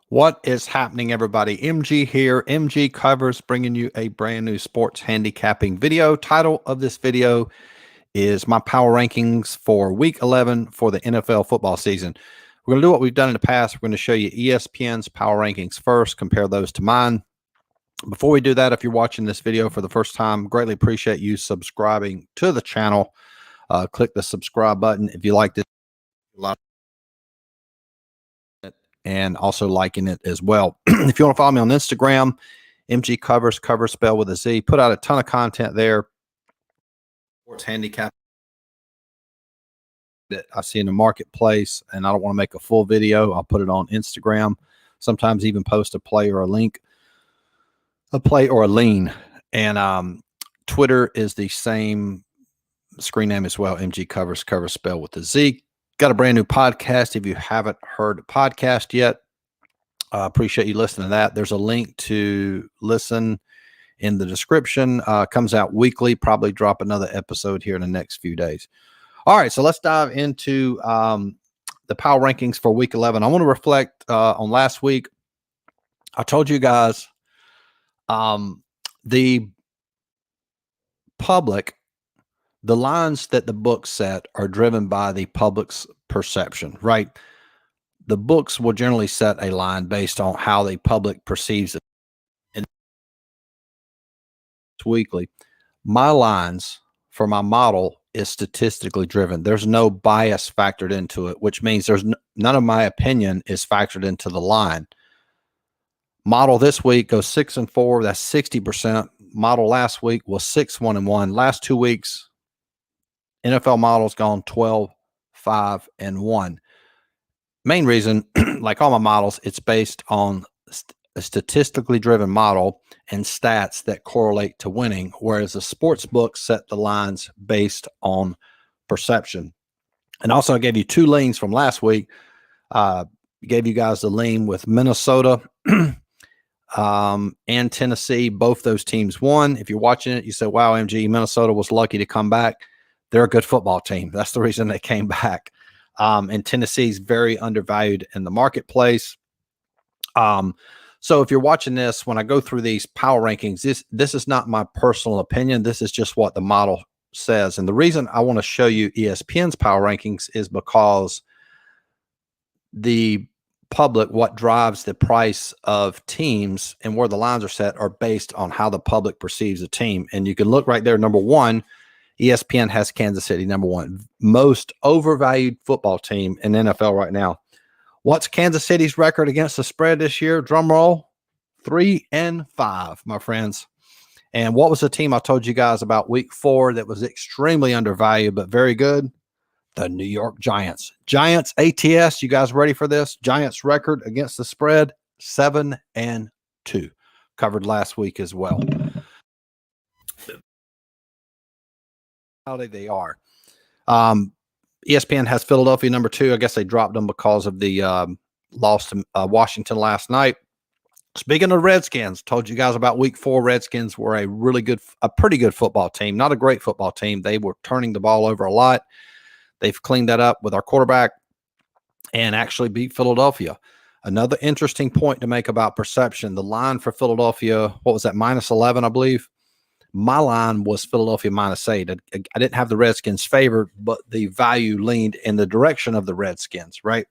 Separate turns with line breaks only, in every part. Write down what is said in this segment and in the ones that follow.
What is happening, everybody? MG here, MG Covers, bringing you a brand new sports handicapping video. Title of this video is my power rankings for week 11 for the NFL football season. We're going to do what we've done in the past. We're going to show you ESPN's power rankings first, compare those to mine. Before we do that, if you're watching this video for the first time, greatly appreciate you subscribing to the channel. Click the subscribe button if you like this. And also liking it as well. If you want to follow me on Instagram, MGCovers, cover spelled with a Z, put out a ton of content there. Sports handicap that I see in the marketplace, and I don't want to make a full video. I'll put it on Instagram. Sometimes even post a play or a link, a play or a lean. And Twitter is the same screen name as well. MGCovers, cover spelled with a Z. Got a brand new podcast. If you haven't heard the podcast yet, appreciate you listening to that. There's a link to listen in the description. Comes out weekly. Probably drop another episode here in the next few days. All right, so let's dive into the power rankings for week 11. I want to reflect on last week. I told you guys the public, the lines that the books set are driven by the public's perception, right? The books will generally set a line based on how the public perceives it. And weekly, my lines for my model is statistically driven. There's no bias factored into it, which means there's none of my opinion is factored into the line. Model this week goes 6-4. That's 60%. Model last week was 6-1-1. Last 2 weeks, NFL models gone 12-5-1. Main reason, like all my models, it's based on a statistically driven model and stats that correlate to winning, whereas the sports books set the lines based on perception. And also, I gave you 2 leans from last week. Gave you guys the lean with Minnesota and Tennessee. Both those teams won. If you're watching it, you say, wow, MG, Minnesota was lucky to come back. They're a good football team. That's the reason they came back. And Tennessee's very undervalued in the marketplace. So if you're watching this, when I go through these power rankings, this is not my personal opinion. This is just what the model says. And the reason I want to show you ESPN's power rankings is because the public, what drives the price of teams and where the lines are set are based on how the public perceives a team. And you can look right there. Number 1, ESPN has Kansas City, number 1. Most overvalued football team in NFL right now. What's Kansas City's record against the spread this year? Drum roll, 3-5, my friends. And what was the team I told you guys about week 4 that was extremely undervalued but very good? The New York Giants. Giants ATS, you guys ready for this? Giants record against the spread, 7-2. Covered last week as well. How they are. ESPN has Philadelphia number 2. I guess they dropped them because of the loss to Washington last night. Speaking of Redskins, told you guys about week 4. Redskins were a pretty good football team. Not a great football team. They were turning the ball over a lot. They've cleaned that up with our quarterback and actually beat Philadelphia. Another interesting point to make about perception. The line for Philadelphia, what was that, -11, I believe? My line was Philadelphia -8. I didn't have the Redskins favored, but the value leaned in the direction of the Redskins, right?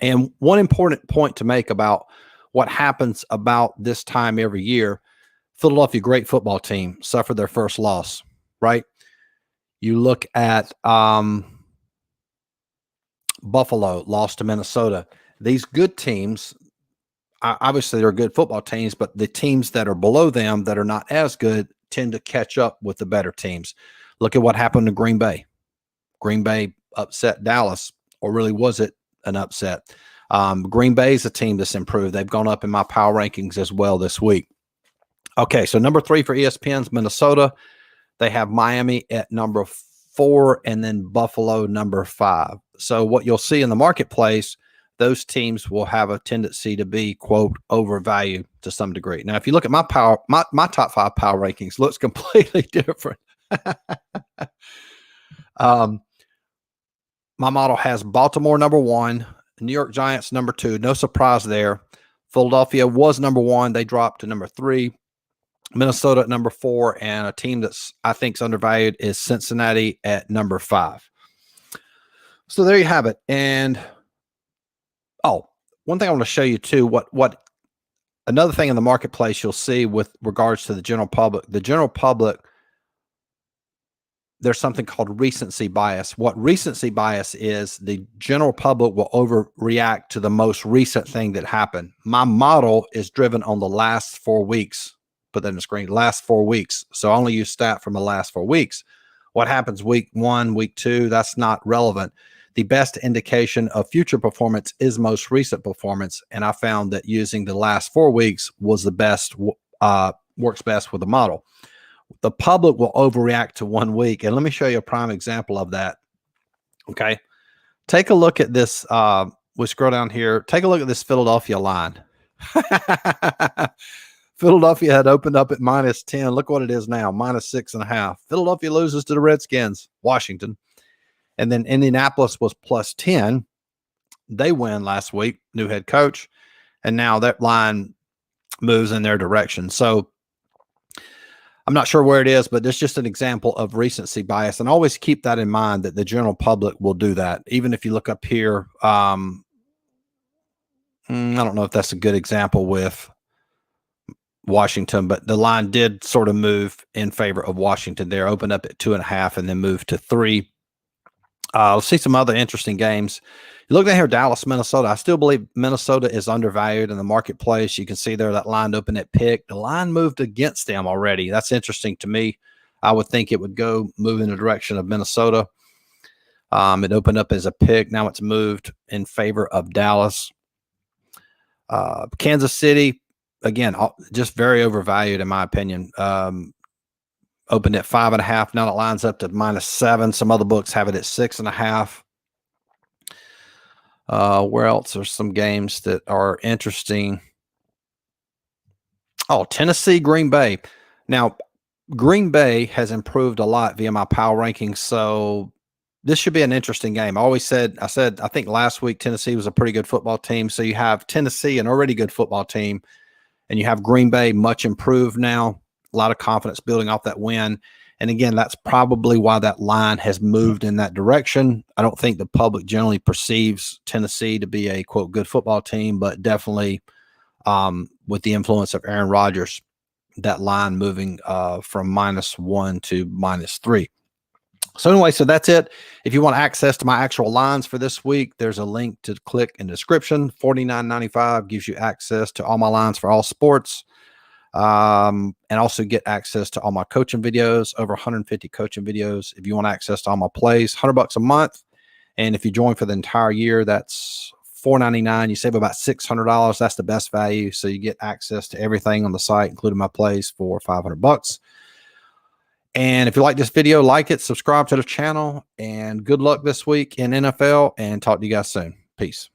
And one important point to make about what happens about this time every year, Philadelphia, great football team, suffered their first loss, right? You look at Buffalo, lost to Minnesota. These good teams, obviously they're good football teams, but the teams that are below them that are not as good tend to catch up with the better teams. Look at what happened to Green Bay. Green Bay upset Dallas, or really was it an upset? Green Bay is a team that's improved. They've gone up in my power rankings as well this week. Okay, so number 3 for ESPN's Minnesota. They have Miami at number 4 and then Buffalo number 5. So what you'll see in the marketplace, those teams will have a tendency to be, quote, overvalued to some degree. Now, if you look at my top 5 power rankings, looks completely different. My model has Baltimore number 1, New York Giants number 2. No surprise there. Philadelphia was number 1. They dropped to number 3. Minnesota at number 4, and a team that's I think is undervalued is Cincinnati at number 5. So there you have it. And one thing I want to show you too, what another thing in the marketplace you'll see with regards to the general public. The general public, there's something called recency bias. What recency bias is, the general public will overreact to the most recent thing that happened. My model is driven on the last 4 weeks. Put that on the screen, last 4 weeks. So I only use stat from the last 4 weeks. What happens week 1, week 2, that's not relevant. The best indication of future performance is most recent performance. And I found that using the last 4 weeks was the best, works best with the model. The public will overreact to 1 week. And let me show you a prime example of that. Okay. Take a look at this. We scroll down here. Take a look at this Philadelphia line. Philadelphia had opened up at -10. Look what it is now, -6.5. Philadelphia loses to the Redskins, Washington. And then Indianapolis was +10. They win last week, new head coach. And now that line moves in their direction. So I'm not sure where it is, but it's just an example of recency bias. And always keep that in mind, that the general public will do that. Even if you look up here, I don't know if that's a good example with Washington, but the line did sort of move in favor of Washington there, opened up at 2.5 and then moved to 3. Let's see some other interesting games. You look down here, Dallas, Minnesota. I still believe Minnesota is undervalued in the marketplace. You can see there that line opened at pick. The line moved against them already. That's interesting to me. I would think it would move in the direction of Minnesota. It opened up as a pick. Now it's moved in favor of Dallas. Kansas City, again, just very overvalued in my opinion. Opened at 5.5. Now it lines up to -7. Some other books have it at 6.5. Where else are some games that are interesting? Oh, Tennessee, Green Bay. Now, Green Bay has improved a lot via my power rankings, so this should be an interesting game. I think last week Tennessee was a pretty good football team. So you have Tennessee, an already good football team, and you have Green Bay, much improved now. A lot of confidence building off that win. And again, that's probably why that line has moved in that direction. I don't think the public generally perceives Tennessee to be a, quote, good football team, but definitely with the influence of Aaron Rodgers, that line moving from -1 to -3. So anyway, so that's it. If you want access to my actual lines for this week, there's a link to click in the description. $49.95 gives you access to all my lines for all sports. And also get access to all my coaching videos, over 150 coaching videos. If you want access to all my plays, $100 a month. And if you join for the entire year, that's $4.99. You save about $600. That's the best value. So you get access to everything on the site, including my plays, for $500. And if you like this video, like it, subscribe to the channel, and good luck this week in NFL, and talk to you guys soon. Peace.